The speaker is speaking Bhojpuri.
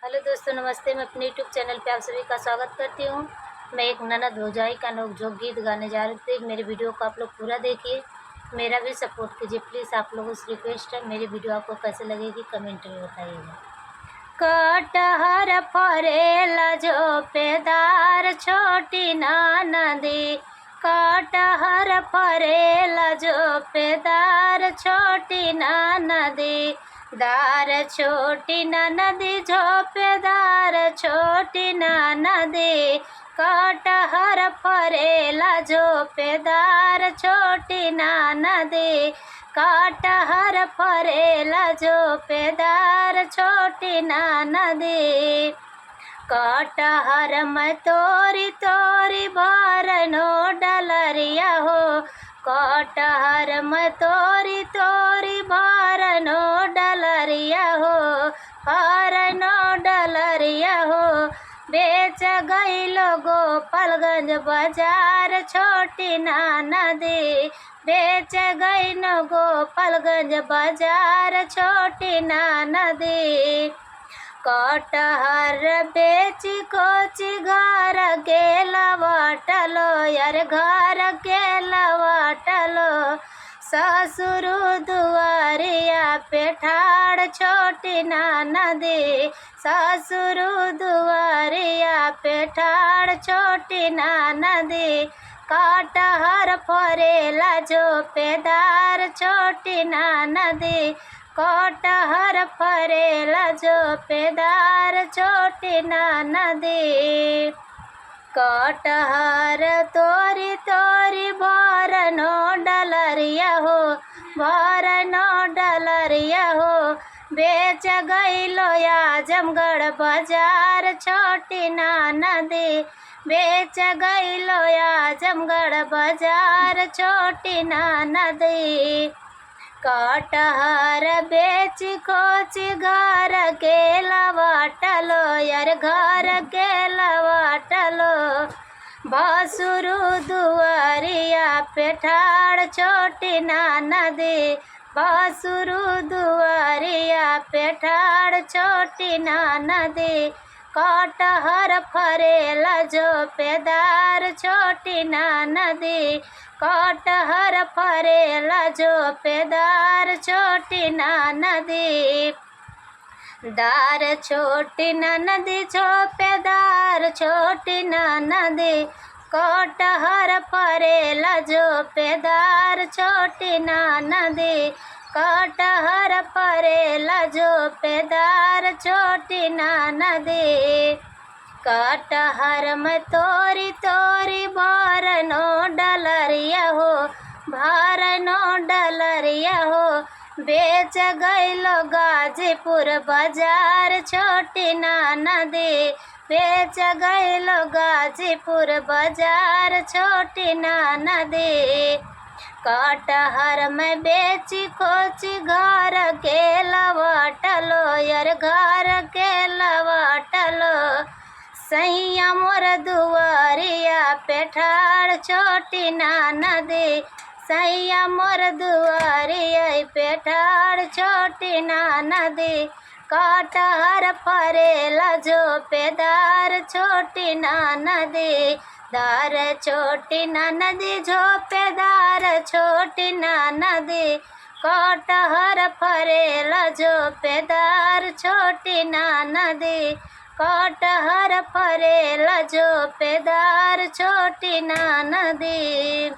हेलो दोस्तों, नमस्ते। मैं अपने यूट्यूब चैनल पे आप सभी का स्वागत करती हूँ। मैं एक ननद भौजाई का नोक-झोंक गीत गाने जा रही हूँ। प्लीज़ मेरे वीडियो को आप लोग पूरा देखिए, मेरा भी सपोर्ट कीजिए। प्लीज़ आप लोगों से रिक्वेस्ट है, मेरी वीडियो आपको कैसे लगेगी कमेंट में बताइएगा। कटहर फरेला झोपेदार छोटी ननदी, कटहर फरेला झोपेदार छोटी ननदी, दार छोटी ननदी झोपेदार छोटी ननदी, कटहर फरेला झोपेदार छोटी ननदी, कटहर फरेला झोपेदार छोटी ननदी, कटहर में तोरी तोरी भरनो डलरिया हो, कटहर में तोरी तोरी भरनो डलरिया हो, भरनो डलरिया हो, बेच गईलो गोपालगंज बाजार छोटी ननदी, बेच गई न गोपालगंज बाजार छोटी ननदी, कटहर बेची कोची घर के लवाटलो यार, घर के लवाटलो, ससुर दुआरिया पे ठाड़ छोटी ननदी, ससुर दुआरिया पे ठाड़ छोटी ननदी, कटहर फरेला झोपेदार छोटी ननदी, कटहर फरेला झोपेदार छोटी ननदी, कटहर तोरी तोरी भरनो डलरिया हो, भरनो डलरिया हो, बेच गईलो आजमगढ़ बाजार छोटी ननदी, बेच गईलो आजमगढ़ बाजार छोटी ननदी, कटहर बेच कोची घर के लवाटलो यार, घर के लवाटलो, भसुरु दुआरिया पे ठाड़ छोटी ननदी, भसुरु दुआरिया पे ठाड़ छोटी ननदी, कटहर फरेला झोपेदार छोटी ननदी, कटहर फरेला झोपेदार छोटी ननदी, दार छोटी ननदी झोपेदार छोटी ननदी, कटहर फरेला झोपेदार छोटी ननदी, कटहर फरेला झोपेदार छोटी ननदी, कटहर में तोरी तोरी भरनो डलरिया हो, भरनो डलरिया हो, बेच गईलो गाजीपुर बाजार छोटी ननदी, बेच गईलो गाजीपुर बाजार छोटी ननदी, कटहर में बेची कोची घर के लवाटलो यार, घर के लवाटलो, सैया मोर दुआरिया पे ठाड़ छोटी ननदी, सैया मोर दुआरिया पे ठाड़ छोटी ननदी, कटहर फरेला झोपेदार छोटी ननदी, दार छोटी ननदी झोपेदार छोटी ननदी, कटहर फरेला झोपेदार छोटी ननदी, कटहर फरेला झोपेदार छोटी ननदी।